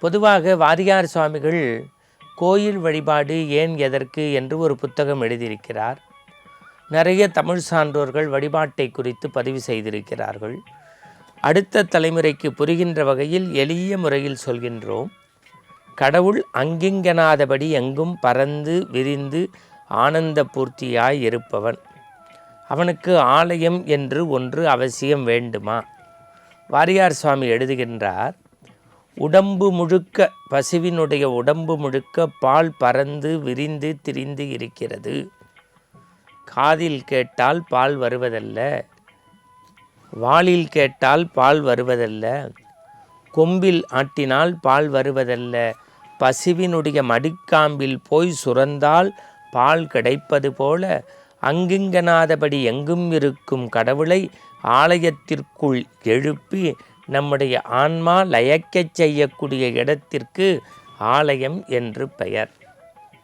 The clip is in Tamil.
பொதுவாக வாரியார் சுவாமிகள் கோயில் வழிபாடு ஏன் எதற்கு என்று ஒரு புத்தகம் எழுதியிருக்கிறார். நிறைய தமிழ் சான்றோர்கள் வழிபாட்டை குறித்து பதிவு செய்திருக்கிறார்கள். அடுத்த தலைமுறைக்கு புரிகின்ற வகையில் எளிய முறையில் சொல்கின்றோம். கடவுள் அங்கிங்கனாதபடி எங்கும் பறந்து விரிந்து ஆனந்த பூர்த்தியாய் இருப்பவன். அவனுக்கு ஆலயம் என்று ஒன்று அவசியம் வேண்டுமா? வாரியார் சுவாமி எழுதுகின்றார், உடம்பு முழுக்க, பசுவினுடைய உடம்பு முழுக்க பால் பறந்து விரிந்து திரிந்து இருக்கிறது. காதில் கேட்டால் பால் வருவதல்ல, வாளில் கேட்டால் பால் வருவதல்ல, கொம்பில் ஆட்டினால் பால் வருவதல்ல, பசுவினுடைய மடிக்காம்பில் போய் சுரந்தால் பால் கிடைப்பது போல அங்கிங்கனாதபடி எங்கும் இருக்கும் கடவுளை ஆலயத்திற்குள் எழுப்பி நம்முடைய ஆன்மா லயக்கச் செய்யக்கூடிய இடத்திற்கு ஆலயம் என்று பெயர்.